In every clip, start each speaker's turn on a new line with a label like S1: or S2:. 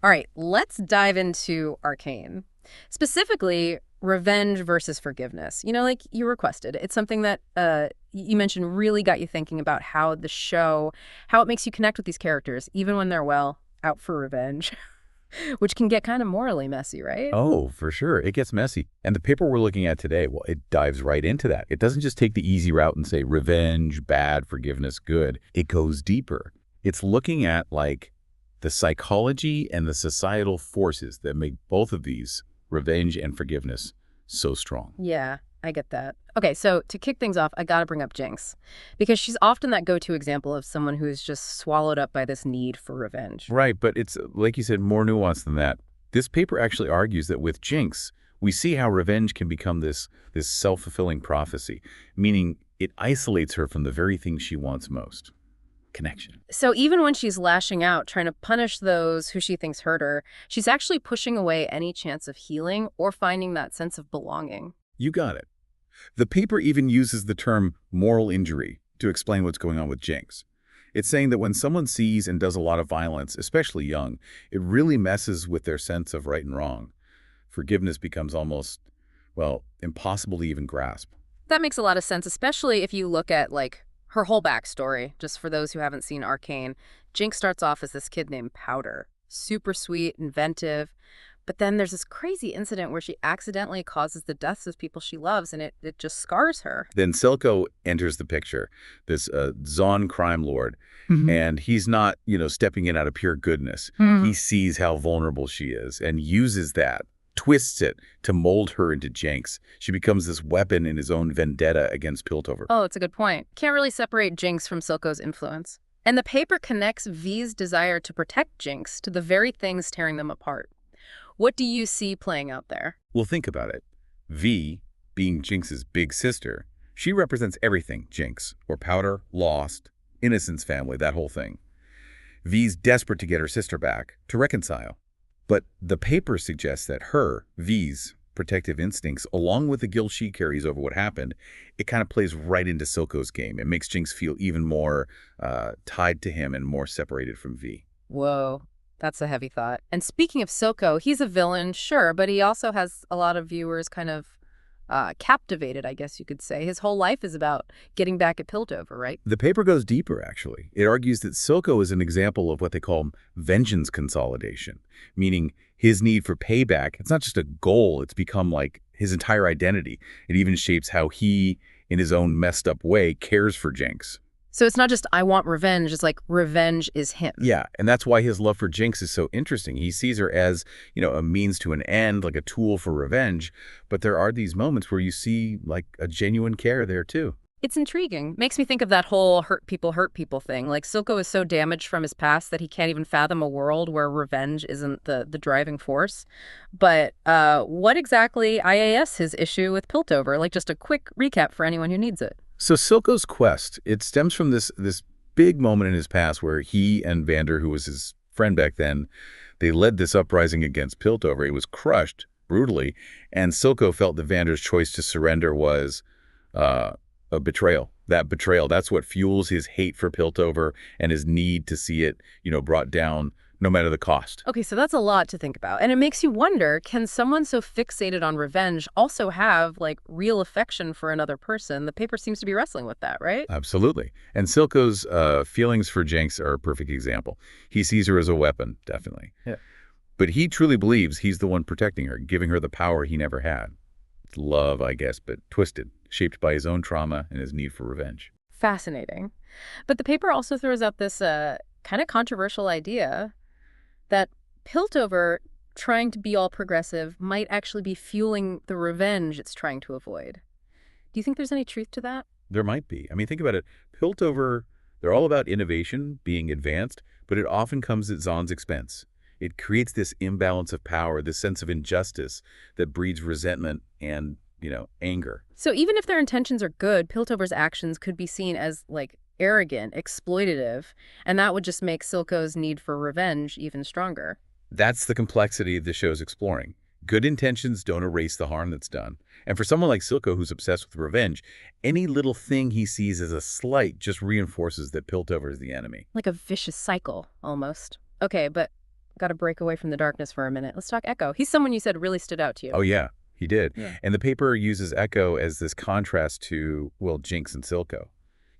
S1: All right, let's dive into Arcane. Specifically, revenge versus forgiveness. Like you requested. It's something that you mentioned really got you thinking about how the show, how it makes you connect with these characters, even when they're, well, out for revenge, which can get kind of morally messy, right?
S2: Oh, for sure. It gets messy. And the paper we're looking at today, well, it dives right into that. It doesn't just take the easy route and say revenge, bad, forgiveness, good. It goes deeper. It's looking at like the psychology and the societal forces that make both of these, revenge and forgiveness, so strong.
S1: Yeah, I get that. Okay, so to kick things off, I gotta bring up Jinx, because she's often that go-to example of someone who is just swallowed up by this need for revenge.
S2: Right, but it's, like you said, more nuanced than that. This paper actually argues that with Jinx, we see how revenge can become this self-fulfilling prophecy, meaning it isolates her from the very thing she wants most, connection.
S1: So even when she's lashing out, trying to punish those who she thinks hurt her, she's actually pushing away any chance of healing or finding that sense of belonging.
S2: You got it. The paper even uses the term moral injury to explain what's going on with Jinx. It's saying that when someone sees and does a lot of violence, especially young, it really messes with their sense of right and wrong. Forgiveness becomes almost, well, impossible to even grasp.
S1: That makes a lot of sense, especially if you look at, like, her whole backstory. Just for those who haven't seen Arcane, Jinx starts off as this kid named Powder. Super sweet, inventive. But then there's this crazy incident where she accidentally causes the deaths of people she loves, and it just scars her.
S2: Then Silco enters the picture, this Zon crime lord, and he's not, stepping in out of pure goodness. He sees how vulnerable she is and uses that, twists it to mold her into Jinx. She becomes this weapon in his own vendetta against Piltover.
S1: Oh, it's a good point. Can't really separate Jinx from Silco's influence. And the paper connects V's desire to protect Jinx to the very things tearing them apart. What do you see playing out there?
S2: Well, think about it. V, being Jinx's big sister, she represents everything Jinx, or Powder, Lost, Innocence family, that whole thing. V's desperate to get her sister back, to reconcile. But the paper suggests that her, V's, protective instincts, along with the guilt she carries over what happened, it kind of plays right into Silco's game. It makes Jinx feel even more tied to him and more separated from V.
S1: Whoa, that's a heavy thought. And speaking of Silco, he's a villain, sure, but he also has a lot of viewers kind of captivated, I guess you could say. His whole life is about getting back at Piltover, right?
S2: The paper goes deeper, actually. It argues that Silco is an example of what they call vengeance consolidation, meaning his need for payback. It's not just a goal, it's become like his entire identity. It even shapes how he, in his own messed up way, cares for Jinx.
S1: So it's not just I want revenge, it's like revenge is him.
S2: Yeah, and that's why his love for Jinx is so interesting. He sees her as, a means to an end, like a tool for revenge. But there are these moments where you see, like, a genuine care there, too.
S1: It's intriguing. Makes me think of that whole hurt people thing. Like, Silco is so damaged from his past that he can't even fathom a world where revenge isn't the driving force. But what exactly is his issue with Piltover? Like, just a quick recap for anyone who needs it.
S2: So Silco's quest, it stems from this big moment in his past where he and Vander, who was his friend back then, they led this uprising against Piltover. He was crushed brutally, and Silco felt that Vander's choice to surrender was a betrayal. That betrayal, that's what fuels his hate for Piltover and his need to see it, brought down no matter the cost.
S1: Okay, so that's a lot to think about. And it makes you wonder, can someone so fixated on revenge also have, like, real affection for another person? The paper seems to be wrestling with that, right?
S2: Absolutely. And Silco's feelings for Jinx are a perfect example. He sees her as a weapon, definitely. Yeah. But he truly believes he's the one protecting her, giving her the power he never had. It's love, I guess, but twisted, shaped by his own trauma and his need for revenge.
S1: Fascinating. But the paper also throws out this kind of controversial idea that Piltover, trying to be all progressive, might actually be fueling the revenge it's trying to avoid. Do you think there's any truth to that?
S2: There might be. I mean, think about it. Piltover, they're all about innovation, being advanced, but it often comes at Zon's expense. It creates this imbalance of power, this sense of injustice that breeds resentment and, anger.
S1: So even if their intentions are good, Piltover's actions could be seen as, like, arrogant, exploitative, and that would just make Silco's need for revenge even stronger.
S2: That's the complexity the show's exploring. Good intentions don't erase the harm that's done. And for someone like Silco who's obsessed with revenge, any little thing he sees as a slight just reinforces that Piltover is the enemy.
S1: Like a vicious cycle, almost. Okay, but got to break away from the darkness for a minute. Let's talk Echo. He's someone you said really stood out to you.
S2: Oh, yeah, he did.
S1: Yeah.
S2: And the paper uses Echo as this contrast to, well, Jinx and Silco.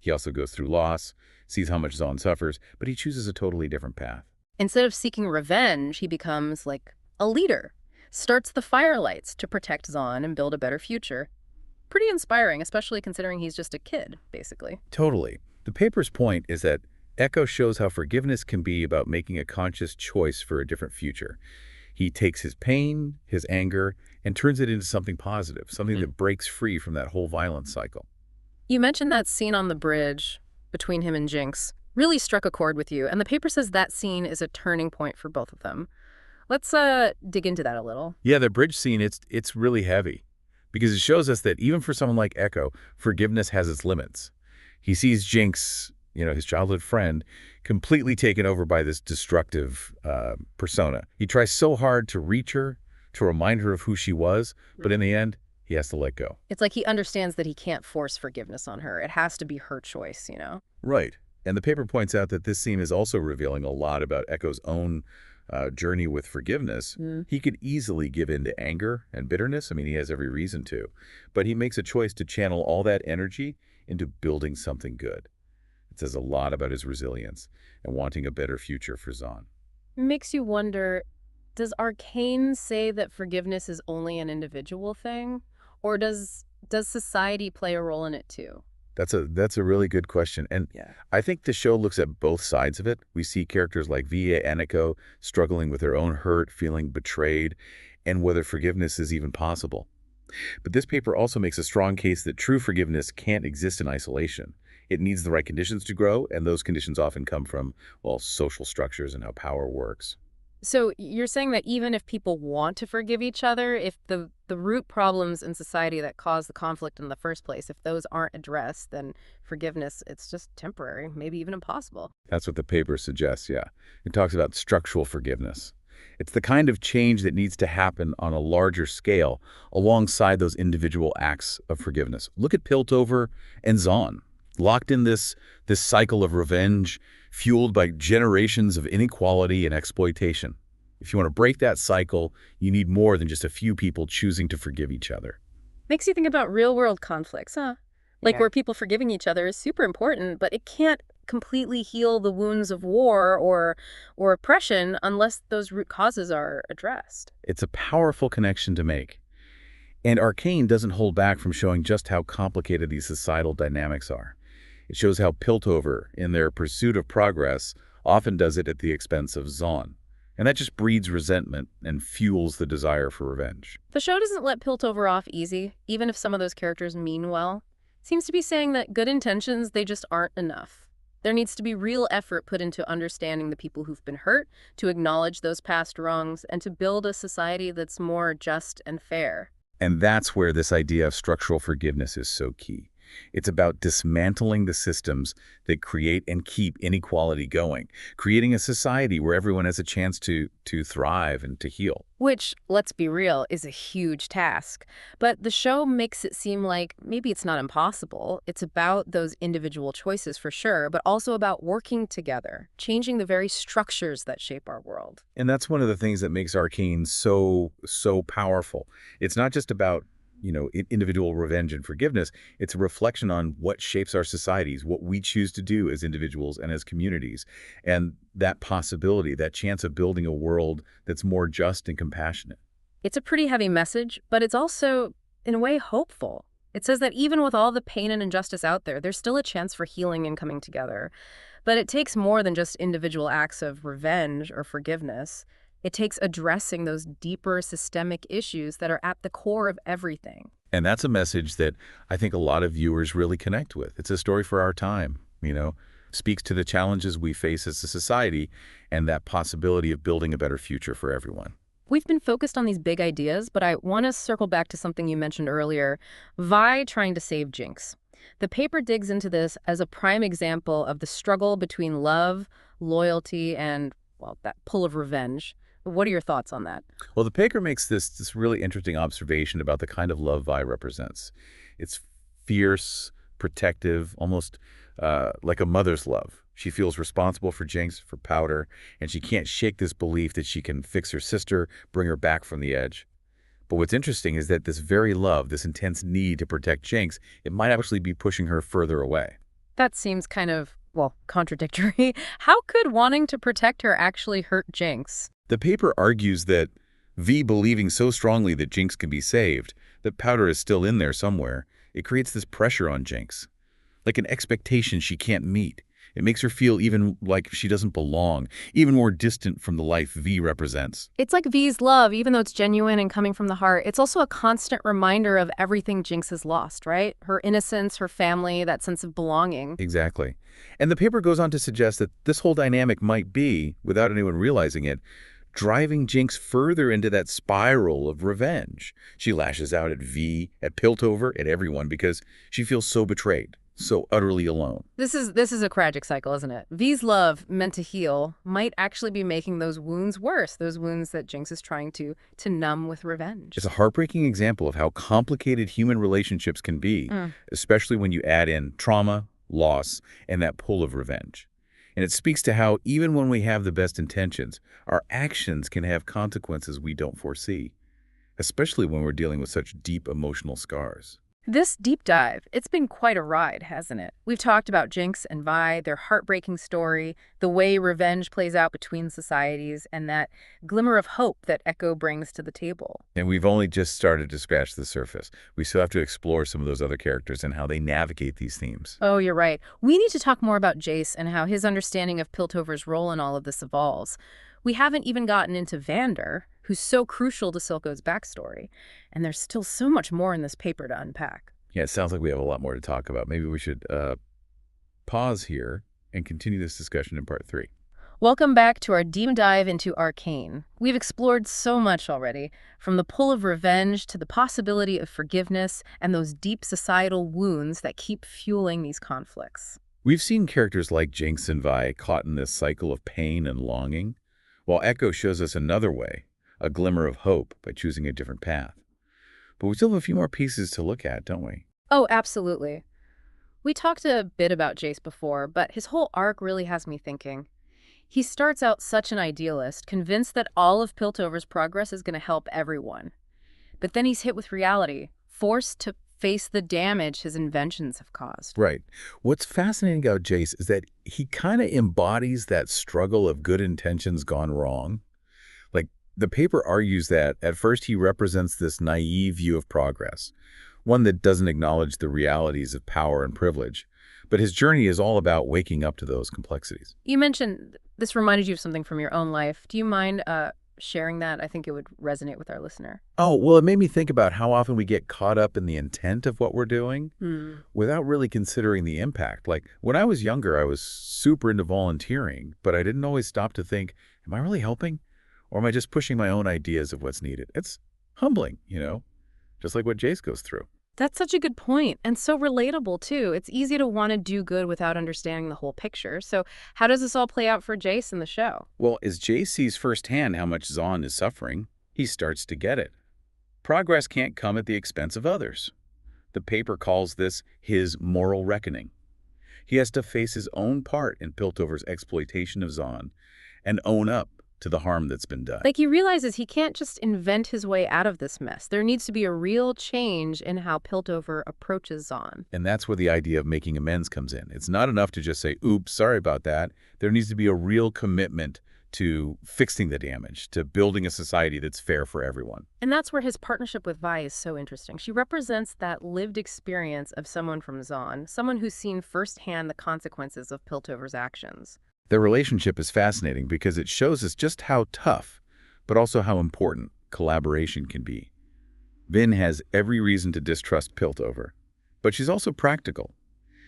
S2: He also goes through loss, sees how much Zahn suffers, but he chooses a totally different path.
S1: Instead of seeking revenge, he becomes like a leader, starts the Firelights to protect Zahn and build a better future. Pretty inspiring, especially considering he's just a kid, basically.
S2: Totally. The paper's point is that Echo shows how forgiveness can be about making a conscious choice for a different future. He takes his pain, his anger, and turns it into something positive, something that breaks free from that whole violence cycle.
S1: You mentioned that scene on the bridge between him and Jinx really struck a chord with you, and the paper says that scene is a turning point for both of them. Let's dig into that a little.
S2: Yeah, the bridge scene, it's really heavy because it shows us that even for someone like Echo, forgiveness has its limits. He sees Jinx, his childhood friend, completely taken over by this destructive persona. He tries so hard to reach her, to remind her of who she was, but in the end, he has to let go.
S1: It's like he understands that he can't force forgiveness on her. It has to be her choice.
S2: Right. And the paper points out that this scene is also revealing a lot about Echo's own journey with forgiveness. He could easily give in to anger and bitterness. I mean, he has every reason to. But he makes a choice to channel all that energy into building something good. It says a lot about his resilience and wanting a better future for Zahn.
S1: Makes you wonder, does Arcane say that forgiveness is only an individual thing? Or does society play a role in it too?
S2: That's a really good question. And
S1: Yeah.
S2: I think the show looks at both sides of it. We see characters like Via and Echo struggling with their own hurt, feeling betrayed, and whether forgiveness is even possible. But this paper also makes a strong case that true forgiveness can't exist in isolation. It needs the right conditions to grow, and those conditions often come from, well, social structures and how power works.
S1: So you're saying that even if people want to forgive each other, if the root problems in society that cause the conflict in the first place, if those aren't addressed, then forgiveness, it's just temporary, maybe even impossible.
S2: That's what the paper suggests, yeah. It talks about structural forgiveness. It's the kind of change that needs to happen on a larger scale alongside those individual acts of forgiveness. Look at Piltover and Zahn, locked in this cycle of revenge, fueled by generations of inequality and exploitation. If you want to break that cycle, you need more than just a few people choosing to forgive each other.
S1: Makes you think about real-world conflicts, huh? Like where people forgiving each other is super important, but it can't completely heal the wounds of war or oppression unless those root causes are addressed.
S2: It's a powerful connection to make. And Arcane doesn't hold back from showing just how complicated these societal dynamics are. It shows how Piltover, in their pursuit of progress, often does it at the expense of Zahn. And that just breeds resentment and fuels the desire for revenge.
S1: The show doesn't let Piltover off easy, even if some of those characters mean well. Seems to be saying that good intentions, they just aren't enough. There needs to be real effort put into understanding the people who've been hurt, to acknowledge those past wrongs, and to build a society that's more just and fair.
S2: And that's where this idea of structural forgiveness is so key. It's about dismantling the systems that create and keep inequality going, creating a society where everyone has a chance to thrive and to heal.
S1: Which, let's be real, is a huge task. But the show makes it seem like maybe it's not impossible. It's about those individual choices for sure, but also about working together, changing the very structures that shape our world.
S2: And that's one of the things that makes Arcane so powerful. It's not just about individual revenge and forgiveness. It's a reflection on what shapes our societies, what we choose to do as individuals and as communities. And that possibility, that chance of building a world that's more just and compassionate.
S1: It's a pretty heavy message, but it's also, in a way, hopeful. It says that even with all the pain and injustice out there, there's still a chance for healing and coming together. But it takes more than just individual acts of revenge or forgiveness. It takes addressing those deeper systemic issues that are at the core of everything.
S2: And that's a message that I think a lot of viewers really connect with. It's a story for our time, speaks to the challenges we face as a society and that possibility of building a better future for everyone.
S1: We've been focused on these big ideas, but I want to circle back to something you mentioned earlier, Vi trying to save Jinx. The paper digs into this as a prime example of the struggle between love, loyalty, and, well, that pull of revenge. What are your thoughts on that?
S2: Well, the paper makes this really interesting observation about the kind of love Vi represents. It's fierce, protective, almost like a mother's love. She feels responsible for Jinx, for Powder, and she can't shake this belief that she can fix her sister, bring her back from the edge. But what's interesting is that this very love, this intense need to protect Jinx, it might actually be pushing her further away.
S1: That seems kind of, well, contradictory. How could wanting to protect her actually hurt Jinx?
S2: The paper argues that V believing so strongly that Jinx can be saved, that Powder is still in there somewhere, it creates this pressure on Jinx, like an expectation she can't meet. It makes her feel even like she doesn't belong, even more distant from the life V represents.
S1: It's like V's love, even though it's genuine and coming from the heart. It's also a constant reminder of everything Jinx has lost, right? Her innocence, her family, that sense of belonging.
S2: Exactly. And the paper goes on to suggest that this whole dynamic might be, without anyone realizing it, driving Jinx further into that spiral of revenge. She lashes out at V, at Piltover, at everyone because she feels so betrayed, so utterly alone.
S1: This is a tragic cycle, isn't it? V's love, meant to heal, might actually be making those wounds worse, those wounds that Jinx is trying to numb with revenge.
S2: It's a heartbreaking example of how complicated human relationships can be, especially when you add in trauma, loss, and that pull of revenge. And it speaks to how, even when we have the best intentions, our actions can have consequences we don't foresee, especially when we're dealing with such deep emotional scars.
S1: This deep dive, it's been quite a ride, hasn't it? We've talked about Jinx and Vi, their heartbreaking story, the way revenge plays out between societies, and that glimmer of hope that Echo brings to the table.
S2: And we've only just started to scratch the surface. We still have to explore some of those other characters and how they navigate these themes.
S1: Oh, you're right. We need to talk more about Jace and how his understanding of Piltover's role in all of this evolves. We haven't even gotten into Vander, who's so crucial to Silco's backstory. And there's still so much more in this paper to unpack.
S2: Yeah, it sounds like we have a lot more to talk about. Maybe we should pause here and continue this discussion in part 3.
S1: Welcome back to our deep dive into Arcane. We've explored so much already, from the pull of revenge to the possibility of forgiveness and those deep societal wounds that keep fueling these conflicts.
S2: We've seen characters like Jinx and Vi caught in this cycle of pain and longing, while Echo shows us another way, a glimmer of hope by choosing a different path. But we still have a few more pieces to look at, don't we?
S1: Oh, absolutely. We talked a bit about Jace before, but his whole arc really has me thinking. He starts out such an idealist, convinced that all of Piltover's progress is going to help everyone. But then he's hit with reality, forced to face the damage his inventions have caused.
S2: Right. What's fascinating about Jace is that he kind of embodies that struggle of good intentions gone wrong. Like, the paper argues that at first he represents this naive view of progress, one that doesn't acknowledge the realities of power and privilege. But his journey is all about waking up to those complexities.
S1: You mentioned this reminded you of something from your own life. Do you mind sharing that? I think it would resonate with our listener.
S2: Oh, well, it made me think about how often we get caught up in the intent of what we're doing without really considering the impact. Like, when I was younger, I was super into volunteering, but I didn't always stop to think, am I really helping? Or am I just pushing my own ideas of what's needed? It's humbling, just like what Jace goes through.
S1: That's such a good point, and so relatable, too. It's easy to want to do good without understanding the whole picture. So how does this all play out for Jace in the show?
S2: Well, as Jace sees firsthand how much Zaun is suffering, he starts to get it. Progress can't come at the expense of others. The paper calls this his moral reckoning. He has to face his own part in Piltover's exploitation of Zaun and own up to the harm that's been done.
S1: Like, he realizes he can't just invent his way out of this mess. There needs to be a real change in how Piltover approaches Zaun.
S2: And that's where the idea of making amends comes in. It's not enough to just say, oops, sorry about that. There needs to be a real commitment to fixing the damage, to building a society that's fair for everyone.
S1: And that's where his partnership with Vi is so interesting. She represents that lived experience of someone from Zaun, someone who's seen firsthand the consequences of Piltover's actions.
S2: Their relationship is fascinating because it shows us just how tough, but also how important collaboration can be. Vin has every reason to distrust Piltover, but she's also practical.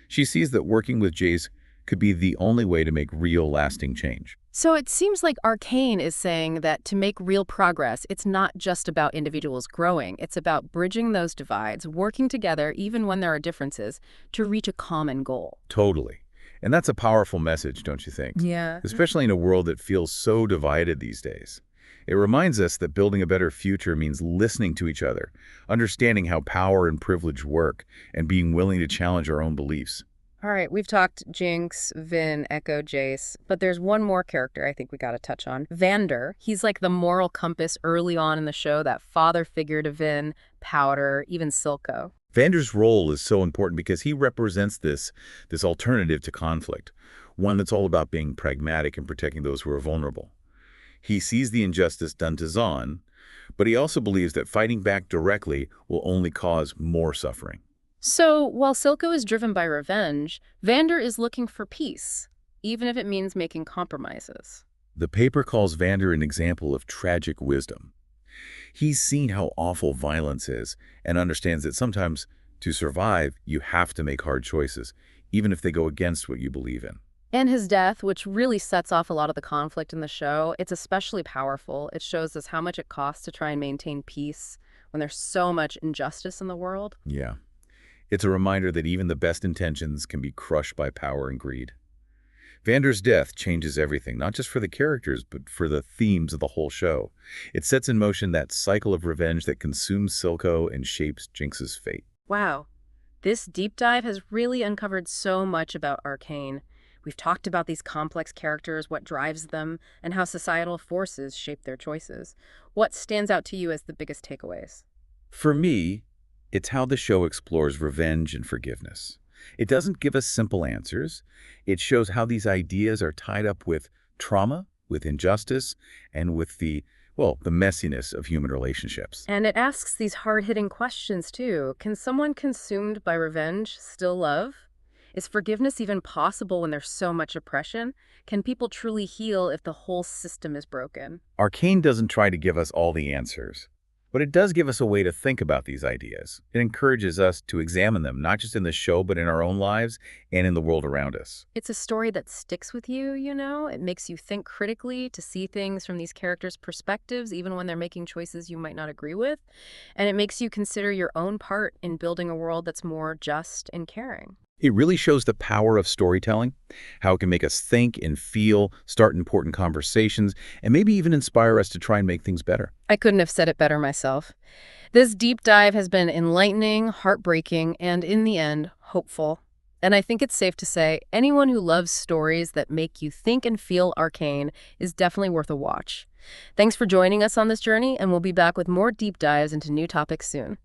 S2: She sees that working with Jace could be the only way to make real, lasting change.
S1: So it seems like Arcane is saying that to make real progress, it's not just about individuals growing. It's about bridging those divides, working together even when there are differences, to reach a common goal.
S2: Totally. And that's a powerful message, don't you think?
S1: Yeah.
S2: Especially in a world that feels so divided these days. It reminds us that building a better future means listening to each other, understanding how power and privilege work, and being willing to challenge our own beliefs.
S1: All right, we've talked Jinx, Vin, Echo, Jace, but there's one more character I think we got to touch on. Vander. He's like the moral compass early on in the show, that father figure to Vin, Powder, even Silco.
S2: Vander's role is so important because he represents this alternative to conflict, one that's all about being pragmatic and protecting those who are vulnerable. He sees the injustice done to Zahn, but he also believes that fighting back directly will only cause more suffering.
S1: So, while Silco is driven by revenge, Vander is looking for peace, even if it means making compromises.
S2: The paper calls Vander an example of tragic wisdom. He's seen how awful violence is and understands that sometimes to survive, you have to make hard choices, even if they go against what you believe in.
S1: And his death, which really sets off a lot of the conflict in the show, it's especially powerful. It shows us how much it costs to try and maintain peace when there's so much injustice in the world.
S2: Yeah. It's a reminder that even the best intentions can be crushed by power and greed. Vander's death changes everything, not just for the characters, but for the themes of the whole show. It sets in motion that cycle of revenge that consumes Silco and shapes Jinx's fate.
S1: Wow, this deep dive has really uncovered so much about Arcane. We've talked about these complex characters, what drives them, and how societal forces shape their choices. What stands out to you as the biggest takeaways?
S2: For me, it's how the show explores revenge and forgiveness. It doesn't give us simple answers. It shows how these ideas are tied up with trauma, with injustice, and with the messiness of human relationships.
S1: And it asks these hard-hitting questions, too. Can someone consumed by revenge still love? Is forgiveness even possible when there's so much oppression? Can people truly heal if the whole system is broken?
S2: Arcane doesn't try to give us all the answers, but it does give us a way to think about these ideas. It encourages us to examine them, not just in the show, but in our own lives and in the world around us.
S1: It's a story that sticks with you, you know? It makes you think critically, to see things from these characters' perspectives, even when they're making choices you might not agree with. And it makes you consider your own part in building a world that's more just and caring.
S2: It really shows the power of storytelling, how it can make us think and feel, start important conversations, and maybe even inspire us to try and make things better.
S1: I couldn't have said it better myself. This deep dive has been enlightening, heartbreaking, and in the end, hopeful. And I think it's safe to say anyone who loves stories that make you think and feel Arcane is definitely worth a watch. Thanks for joining us on this journey, and we'll be back with more deep dives into new topics soon.